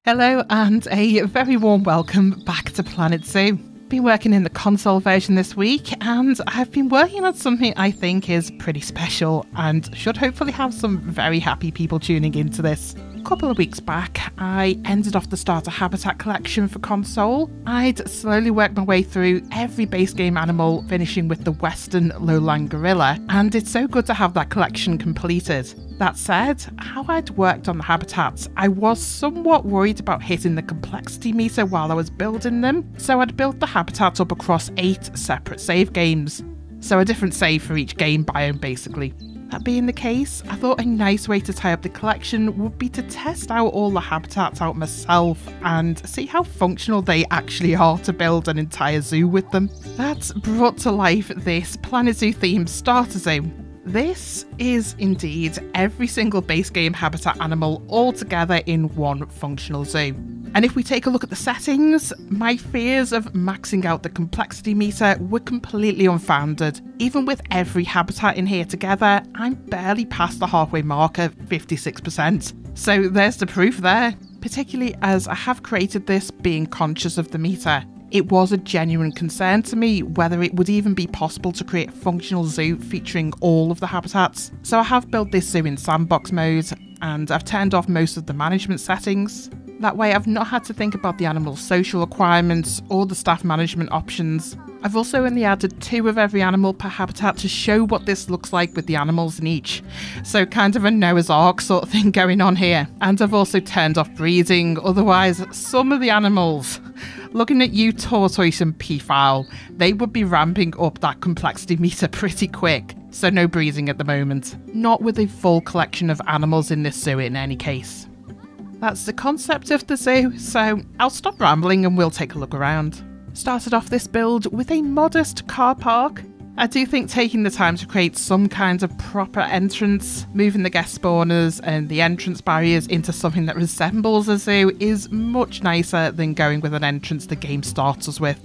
Hello and a very warm welcome back to Planet Zoo. Been working in the console version this week and I've been working on something I think is pretty special and should hopefully have some very happy people tuning into this. A couple of weeks back, I ended off the starter habitat collection for console. I'd slowly worked my way through every base game animal, finishing with the western lowland gorilla, and it's so good to have that collection completed. That said, how I'd worked on the habitats, I was somewhat worried about hitting the complexity meter while I was building them, so I'd built the habitats up across 8 separate save games. So a different save for each game biome basically. That being the case, I thought a nice way to tie up the collection would be to test out all the habitats out myself and see how functional they actually are to build an entire zoo with them. That's brought to life this Planet Zoo themed starter zoo. This is indeed every single base game habitat animal all together in one functional zoo. And if we take a look at the settings, my fears of maxing out the complexity meter were completely unfounded. Even with every habitat in here together, I'm barely past the halfway mark at 56%. So there's the proof there, particularly as I have created this being conscious of the meter. It was a genuine concern to me whether it would even be possible to create a functional zoo featuring all of the habitats. So I have built this zoo in sandbox mode and I've turned off most of the management settings. That way I've not had to think about the animal's social requirements or the staff management options. I've also only added 2 of every animal per habitat to show what this looks like with the animals in each. So kind of a Noah's Ark sort of thing going on here. And I've also turned off breeding, otherwise some of the animals, looking at you tortoise and peafowl, they would be ramping up that complexity meter pretty quick. So no breeding at the moment. Not with a full collection of animals in this zoo in any case. That's the concept of the zoo, so I'll stop rambling and we'll take a look around. Started off this build with a modest car park. I do think taking the time to create some kind of proper entrance, moving the guest spawners and the entrance barriers into something that resembles a zoo is much nicer than going with an entrance the game starts us with.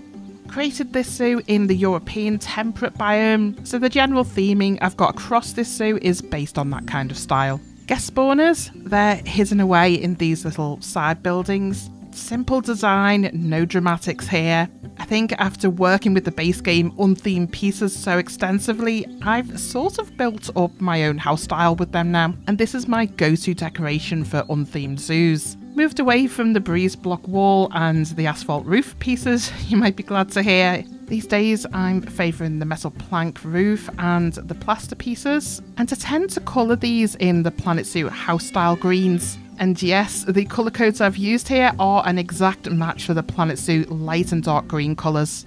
Created this zoo in the European temperate biome, so the general theming I've got across this zoo is based on that kind of style. Guest spawners, they're hidden away in these little side buildings. Simple design, no dramatics here. I think after working with the base game unthemed pieces so extensively, I've sort of built up my own house style with them now, and this is my go-to decoration for unthemed zoos. Moved away from the breeze block wall and the asphalt roof pieces, you might be glad to hear. These days I'm favouring the metal plank roof and the plaster pieces, and I tend to colour these in the Planet Zoo house style greens. And yes, the colour codes I've used here are an exact match for the Planet Zoo light and dark green colours.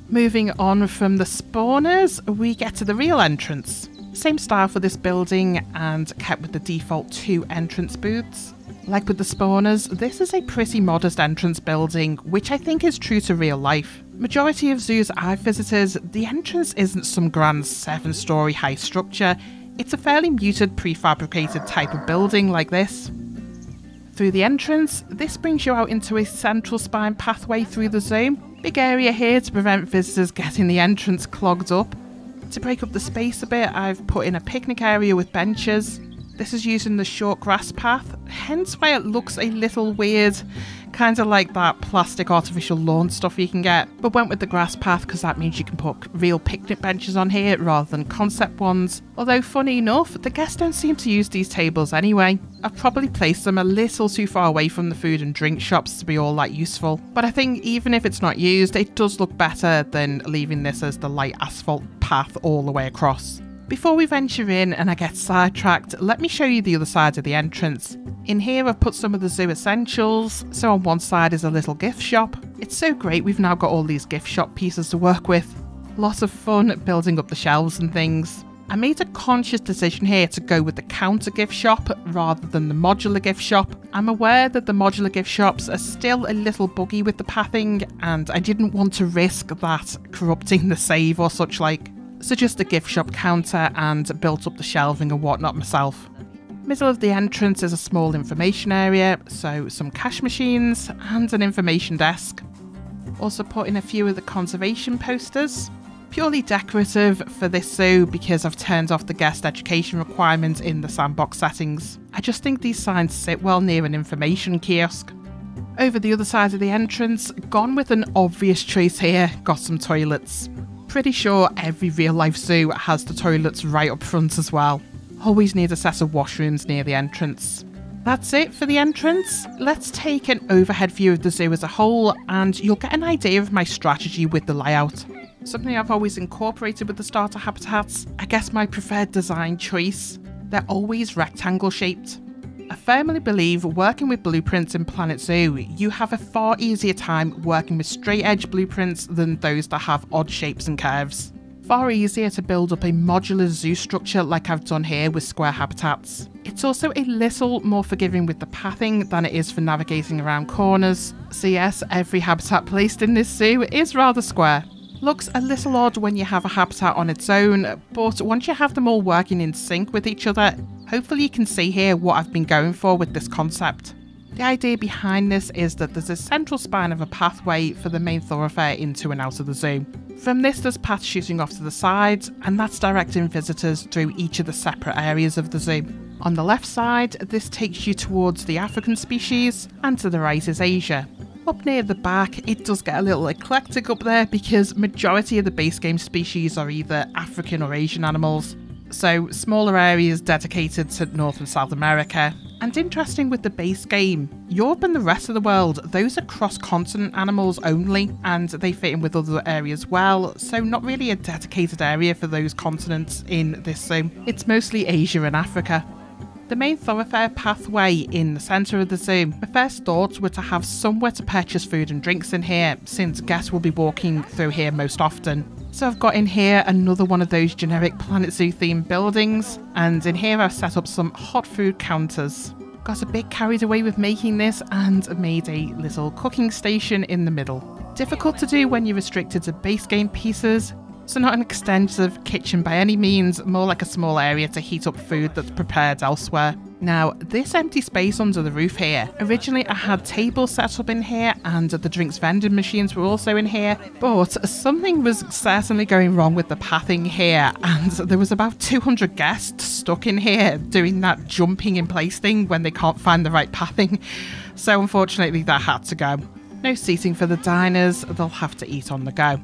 Moving on from the spawners, we get to the real entrance. Same style for this building and kept with the default 2 entrance booths. Like with the spawners, this is a pretty modest entrance building, which I think is true to real life. Majority of zoos I've visited, the entrance isn't some grand 7-storey high structure, it's a fairly muted prefabricated type of building like this. Through the entrance, this brings you out into a central spine pathway through the zoo. Big area here to prevent visitors getting the entrance clogged up. To break up the space a bit, I've put in a picnic area with benches. This is using the short grass path, hence why it looks a little weird, kind of like that plastic artificial lawn stuff you can get, but went with the grass path because that means you can put real picnic benches on here rather than concept ones. Although funny enough, the guests don't seem to use these tables anyway. I've probably placed them a little too far away from the food and drink shops to be all that useful, but I think even if it's not used, it does look better than leaving this as the light asphalt path all the way across. Before we venture in and I get sidetracked, let me show you the other side of the entrance. In here I've put some of the zoo essentials, so on one side is a little gift shop. It's so great we've now got all these gift shop pieces to work with. Lots of fun building up the shelves and things. I made a conscious decision here to go with the counter gift shop rather than the modular gift shop. I'm aware that the modular gift shops are still a little buggy with the pathing and I didn't want to risk that corrupting the save or such like. So just a gift shop counter and built up the shelving and whatnot myself. Middle of the entrance is a small information area, so some cash machines and an information desk. Also put in a few of the conservation posters. Purely decorative for this zoo because I've turned off the guest education requirement in the sandbox settings. I just think these signs sit well near an information kiosk. Over the other side of the entrance, gone with an obvious choice here, got some toilets. Pretty sure every real life zoo has the toilets right up front as well. Always need a set of washrooms near the entrance. That's it for the entrance. Let's take an overhead view of the zoo as a whole and you'll get an idea of my strategy with the layout. Something I've always incorporated with the starter habitats, I guess my preferred design choice. They're always rectangle shaped. I firmly believe working with blueprints in Planet Zoo, you have a far easier time working with straight edge blueprints than those that have odd shapes and curves. Far easier to build up a modular zoo structure like I've done here with square habitats. It's also a little more forgiving with the pathing than it is for navigating around corners. So yes, every habitat placed in this zoo is rather square. Looks a little odd when you have a habitat on its own, but once you have them all working in sync with each other, hopefully you can see here what I've been going for with this concept. The idea behind this is that there's a central spine of a pathway for the main thoroughfare into and out of the zoo. From this there's paths shooting off to the sides, and that's directing visitors through each of the separate areas of the zoo. On the left side, this takes you towards the African species, and to the right is Asia. Up near the back, it does get a little eclectic up there because majority of the base game species are either African or Asian animals, so smaller areas dedicated to North and South America. And interesting with the base game, Europe and the rest of the world, those are cross-continent animals only, and they fit in with other areas well, so not really a dedicated area for those continents in this zoo. It's mostly Asia and Africa. The main thoroughfare pathway in the centre of the zoo, my first thoughts were to have somewhere to purchase food and drinks in here, since guests will be walking through here most often. So I've got in here another one of those generic Planet Zoo themed buildings, and in here I've set up some hot food counters. Got a bit carried away with making this and made a little cooking station in the middle. Difficult to do when you're restricted to base game pieces, so not an extensive kitchen by any means, more like a small area to heat up food that's prepared elsewhere. Now, this empty space under the roof here, originally I had tables set up in here and the drinks vending machines were also in here, but something was certainly going wrong with the pathing here, and there was about 200 guests stuck in here doing that jumping in place thing when they can't find the right pathing, so unfortunately that had to go. No seating for the diners, they'll have to eat on the go.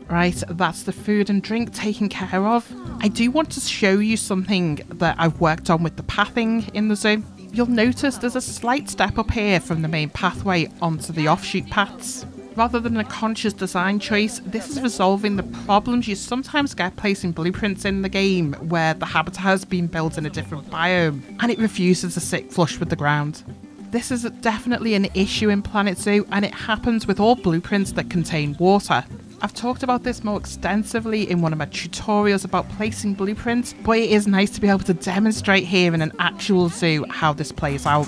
Right, that's the food and drink taken care of. I do want to show you something that I've worked on with the pathing in the zoo. You'll notice there's a slight step up here from the main pathway onto the offshoot paths. Rather than a conscious design choice, this is resolving the problems you sometimes get placing blueprints in the game where the habitat has been built in a different biome and it refuses to sit flush with the ground. This is definitely an issue in Planet Zoo, and it happens with all blueprints that contain water. I've talked about this more extensively in one of my tutorials about placing blueprints, but it is nice to be able to demonstrate here in an actual zoo how this plays out.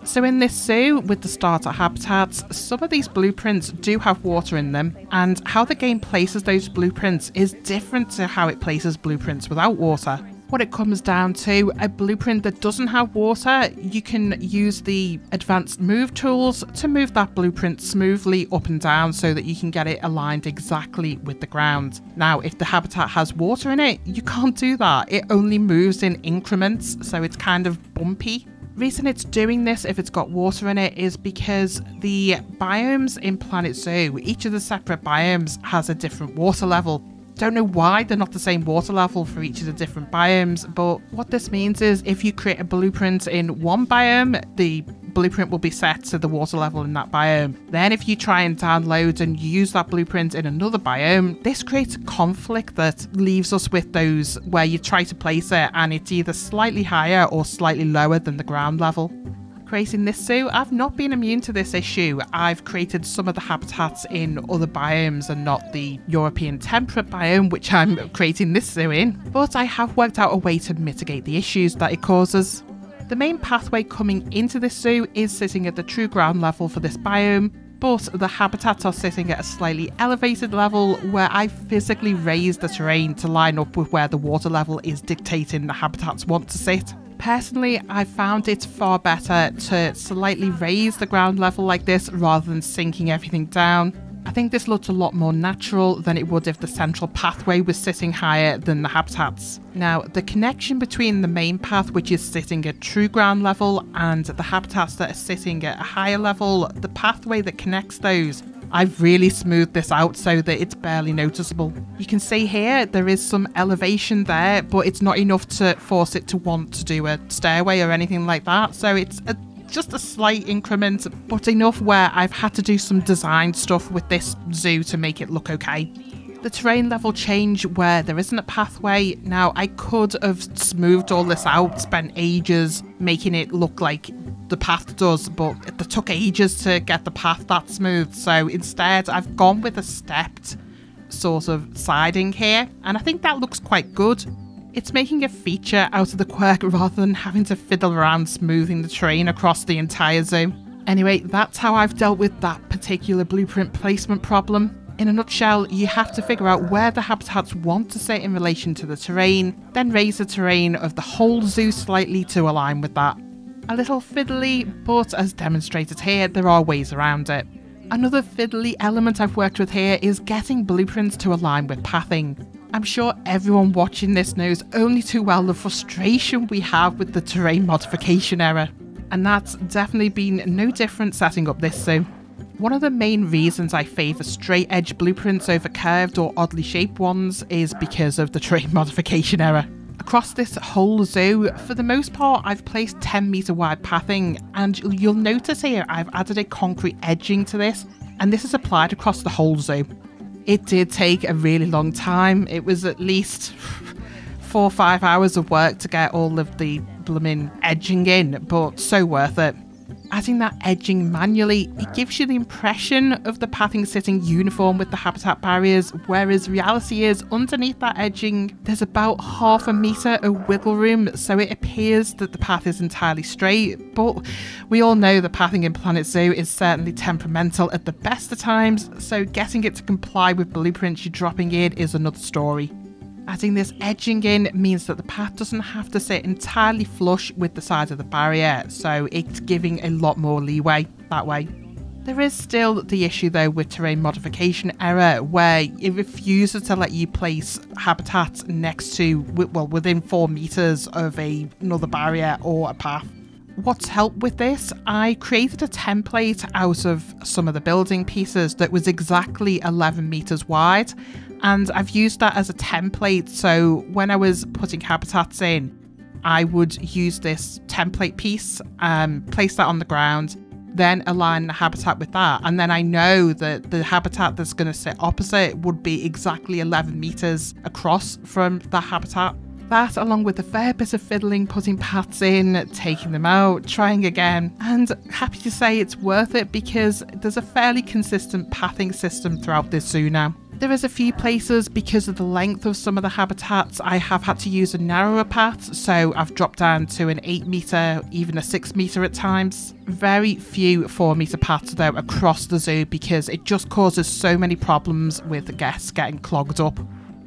So in this zoo, with the starter habitats, some of these blueprints do have water in them, and how the game places those blueprints is different to how it places blueprints without water. What it comes down to, a blueprint that doesn't have water, you can use the advanced move tools to move that blueprint smoothly up and down so that you can get it aligned exactly with the ground. Now, if the habitat has water in it, you can't do that. It only moves in increments, so it's kind of bumpy. Reason it's doing this if it's got water in it is because the biomes in Planet Zoo, each of the separate biomes has a different water level. Don't know why they're not the same water level for each of the different biomes, but what this means is if you create a blueprint in one biome, the blueprint will be set to the water level in that biome. Then if you try and download and use that blueprint in another biome, this creates a conflict that leaves us with those where you try to place it and it's either slightly higher or slightly lower than the ground level. Creating this zoo, I've not been immune to this issue. I've created some of the habitats in other biomes and not the European temperate biome, which I'm creating this zoo in, but I have worked out a way to mitigate the issues that it causes. The main pathway coming into this zoo is sitting at the true ground level for this biome, but the habitats are sitting at a slightly elevated level where I physically raised the terrain to line up with where the water level is dictating the habitats want to sit. Personally, I found it far better to slightly raise the ground level like this rather than sinking everything down. I think this looked a lot more natural than it would if the central pathway was sitting higher than the habitats. Now, the connection between the main path, which is sitting at true ground level, and the habitats that are sitting at a higher level, the pathway that connects those, I've really smoothed this out so that it's barely noticeable. You can see here there is some elevation there, but it's not enough to force it to want to do a stairway or anything like that. So it's just a slight increment, but enough where I've had to do some design stuff with this zoo to make it look okay. The terrain level change where there isn't a pathway. Now, I could have smoothed all this out, spent ages making it look like the path does, but it took ages to get the path that smooth. So instead, I've gone with a stepped sort of siding here, and I think that looks quite good. It's making a feature out of the quirk rather than having to fiddle around smoothing the terrain across the entire zoo. Anyway, that's how I've dealt with that particular blueprint placement problem. In a nutshell, you have to figure out where the habitats want to sit in relation to the terrain, then raise the terrain of the whole zoo slightly to align with that. A little fiddly, but as demonstrated here, there are ways around it. Another fiddly element I've worked with here is getting blueprints to align with pathing. I'm sure everyone watching this knows only too well the frustration we have with the terrain modification error, and that's definitely been no different setting up this zoo. One of the main reasons I favour straight edge blueprints over curved or oddly shaped ones is because of the terrain modification error. Across this whole zoo, for the most part, I've placed 10 metre wide pathing, and you'll notice here I've added a concrete edging to this, and this is applied across the whole zoo. It did take a really long time. It was at least 4 or 5 hours of work to get all of the blooming edging in, but so worth it. Adding that edging manually, it gives you the impression of the pathing sitting uniform with the habitat barriers, whereas reality is underneath that edging, there's about 1/2 metre of wiggle room, so it appears that the path is entirely straight. But we all know the pathing in Planet Zoo is certainly temperamental at the best of times, so getting it to comply with blueprints you're dropping in is another story. Adding this edging in means that the path doesn't have to sit entirely flush with the side of the barrier, so it's giving a lot more leeway that way. There is still the issue though with terrain modification error, where it refuses to let you place habitats next to, well, within 4 metres of another barrier or a path. What's helped with this? I created a template out of some of the building pieces that was exactly 11 metres wide, and I've used that as a template, so when I was putting habitats in, I would use this template piece, place that on the ground, then align the habitat with that, and then I know that the habitat that's going to sit opposite would be exactly 11 metres across from that habitat. That, along with a fair bit of fiddling, putting paths in, taking them out, trying again, and happy to say it's worth it because there's a fairly consistent pathing system throughout this zoo now. There is a few places, because of the length of some of the habitats, I have had to use a narrower path, so I've dropped down to an 8 metre, even a 6 metre at times. Very few 4 metre paths though across the zoo because it just causes so many problems with the guests getting clogged up.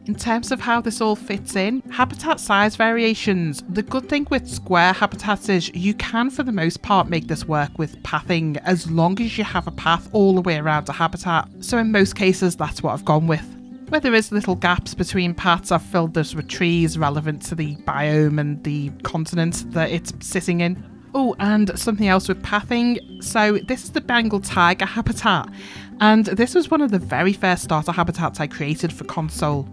In terms of how this all fits in, habitat size variations. The good thing with square habitats is you can, for the most part, make this work with pathing as long as you have a path all the way around a habitat. So in most cases, that's what I've gone with. Where there is little gaps between paths, I've filled this with trees relevant to the biome and the continent that it's sitting in. Oh, and something else with pathing. So this is the Bengal tiger habitat, and this was one of the very first starter habitats I created for Console.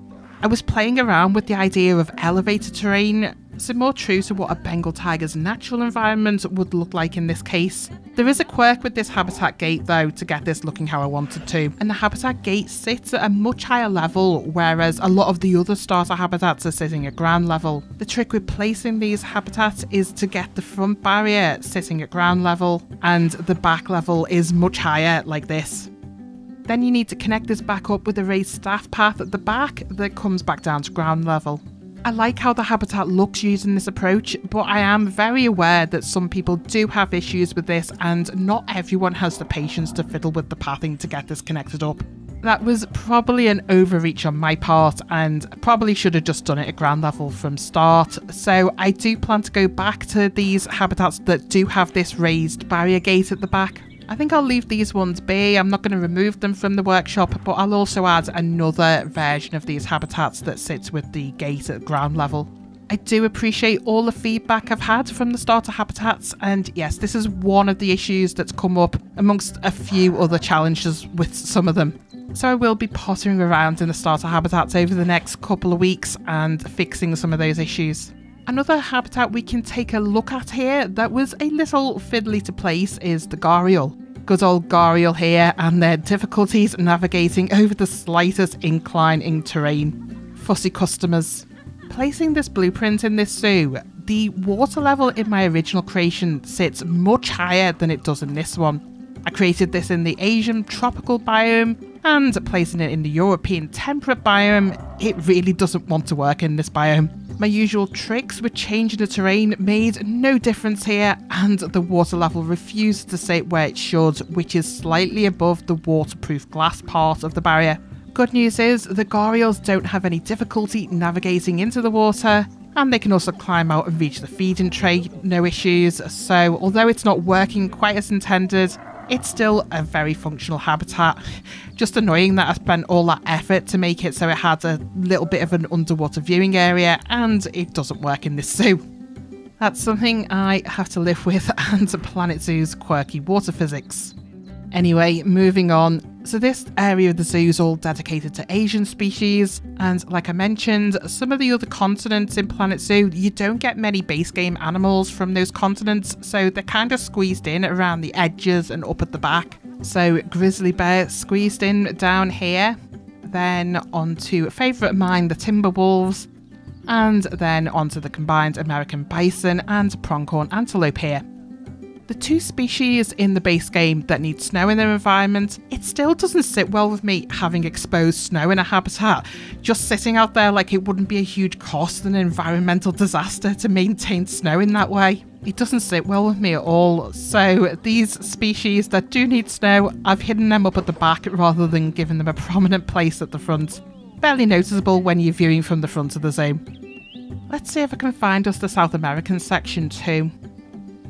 I was playing around with the idea of elevated terrain, so more true to what a Bengal tiger's natural environment would look like in this case. There is a quirk with this habitat gate though to get this looking how I wanted to, and the habitat gate sits at a much higher level, whereas a lot of the other starter habitats are sitting at ground level. The trick with placing these habitats is to get the front barrier sitting at ground level, and the back level is much higher like this. Then you need to connect this back up with a raised staff path at the back that comes back down to ground level. I like how the habitat looks using this approach, but I am very aware that some people do have issues with this and not everyone has the patience to fiddle with the pathing to get this connected up. That was probably an overreach on my part and probably should have just done it at ground level from start. So I do plan to go back to these habitats that do have this raised barrier gate at the back. I think I'll leave these ones be. I'm not going to remove them from the workshop, but I'll also add another version of these habitats that sits with the gate at ground level. I do appreciate all the feedback I've had from the starter habitats, and yes, this is one of the issues that's come up amongst a few other challenges with some of them. So I will be pottering around in the starter habitats over the next couple of weeks and fixing some of those issues. Another habitat we can take a look at here that was a little fiddly to place is the gharial. Good old gharial here and their difficulties navigating over the slightest incline in terrain. Fussy customers. Placing this blueprint in this zoo, the water level in my original creation sits much higher than it does in this one. I created this in the Asian tropical biome, and placing it in the European temperate biome, it really doesn't want to work in this biome. My usual tricks with changing the terrain made no difference here, and the water level refused to sit where it should, which is slightly above the waterproof glass part of the barrier. Good news is the gharials don't have any difficulty navigating into the water, and they can also climb out and reach the feeding tray, no issues. So although it's not working quite as intended, it's still a very functional habitat. Just annoying that I spent all that effort to make it so it had a little bit of an underwater viewing area, and it doesn't work in this zoo. That's something I have to live with, and Planet Zoo's quirky water physics. Anyway, moving on. So this area of the zoo is all dedicated to Asian species, and like I mentioned, some of the other continents in Planet Zoo, you don't get many base game animals from those continents, so they're kind of squeezed in around the edges and up at the back. So grizzly bear squeezed in down here, then onto a favourite of mine, the timber wolves, and then onto the combined American bison and pronghorn antelope here. The two species in the base game that need snow in their environment, it still doesn't sit well with me having exposed snow in a habitat, just sitting out there like it wouldn't be a huge cost and environmental disaster to maintain snow in that way. It doesn't sit well with me at all, so these species that do need snow, I've hidden them up at the back rather than giving them a prominent place at the front. Barely noticeable when you're viewing from the front of the zoo. Let's see if I can find us the South American section too.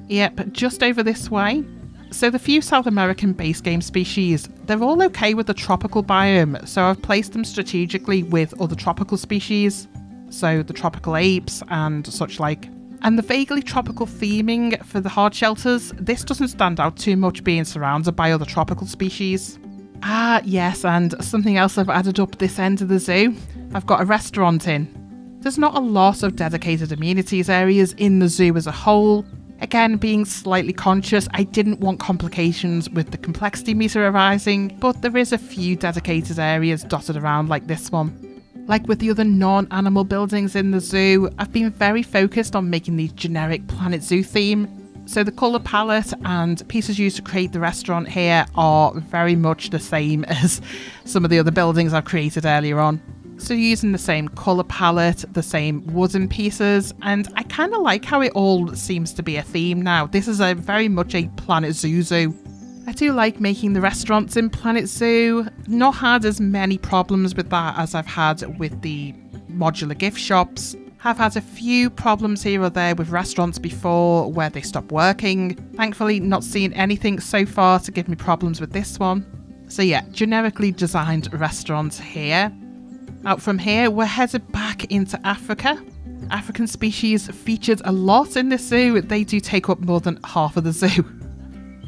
Yep, just over this way. So the few South American base game species, they're all okay with the tropical biome, so I've placed them strategically with other tropical species. So the tropical apes and such like. And the vaguely tropical theming for the hard shelters, this doesn't stand out too much being surrounded by other tropical species. Ah, yes, and something else I've added up this end of the zoo. I've got a restaurant in. There's not a lot of dedicated amenities areas in the zoo as a whole. Again, being slightly conscious, I didn't want complications with the complexity meter arising, but there is a few dedicated areas dotted around like this one. Like with the other non-animal buildings in the zoo, I've been very focused on making the generic Planet Zoo theme. So the colour palette and pieces used to create the restaurant here are very much the same as some of the other buildings I've created earlier on. So using the same colour palette, the same wooden pieces, and I kind of like how it all seems to be a theme now. This is very much a Planet Zoo zoo. I do like making the restaurants in Planet Zoo. Not had as many problems with that as I've had with the modular gift shops. Have had a few problems here or there with restaurants before where they stop working. Thankfully not seen anything so far to give me problems with this one. So yeah, generically designed restaurants here. Out from here, we're headed back into Africa. African species featured a lot in this zoo. They do take up more than half of the zoo.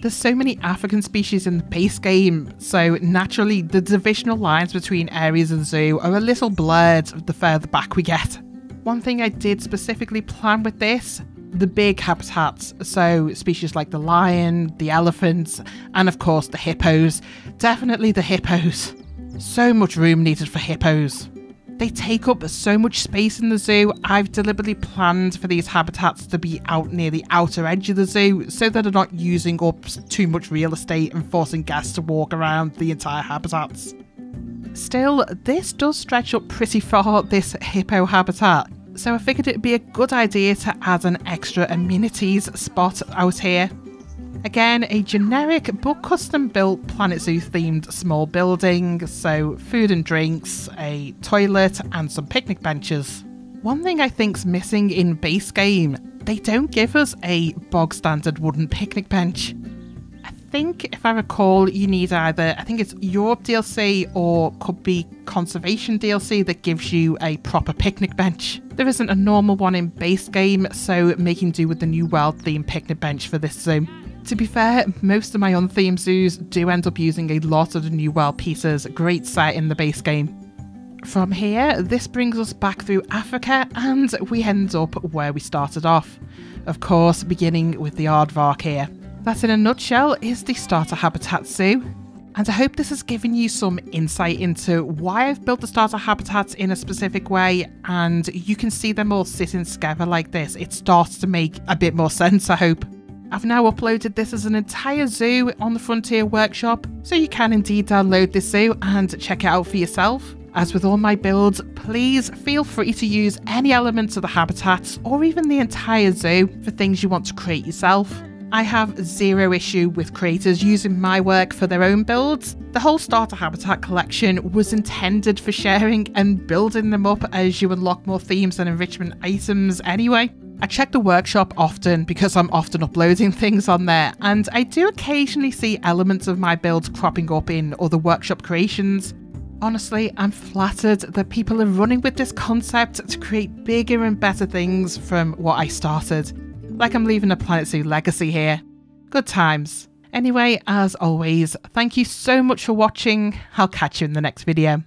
There's so many African species in the base game, so naturally the divisional lines between areas of the zoo are a little blurred the further back we get. One thing I did specifically plan with this, the big habitats, so species like the lion, the elephants, and of course the hippos. Definitely the hippos. So much room needed for hippos. They take up so much space in the zoo. I've deliberately planned for these habitats to be out near the outer edge of the zoo so that they're not using up too much real estate and forcing guests to walk around the entire habitats. Still, this does stretch up pretty far, this hippo habitat, so I figured it'd be a good idea to add an extra amenities spot out here. Again, a generic but custom built Planet Zoo themed small building, so food and drinks, a toilet and some picnic benches. One thing I think's missing in base game, they don't give us a bog standard wooden picnic bench. I think, if I recall, you need either, I think it's Europe DLC or could be Conservation DLC that gives you a proper picnic bench. There isn't a normal one in base game, so making do with the New World themed picnic bench for this zoo. To be fair, most of my unthemed zoos do end up using a lot of the New World pieces, great set in the base game. From here, this brings us back through Africa and we end up where we started off. Of course, beginning with the Aardvark here. That in a nutshell is the starter habitat zoo. And I hope this has given you some insight into why I've built the starter habitats in a specific way, and you can see them all sitting together like this. It starts to make a bit more sense, I hope. I've now uploaded this as an entire zoo on the Frontier Workshop, so you can indeed download this zoo and check it out for yourself. As with all my builds, please feel free to use any elements of the habitats or even the entire zoo for things you want to create yourself. I have zero issue with creators using my work for their own builds. The whole starter habitat collection was intended for sharing and building them up as you unlock more themes and enrichment items anyway. I check the workshop often because I'm often uploading things on there, and I do occasionally see elements of my builds cropping up in other workshop creations. Honestly, I'm flattered that people are running with this concept to create bigger and better things from what I started. Like I'm leaving a Planet Zoo legacy here. Good times. Anyway, as always, thank you so much for watching. I'll catch you in the next video.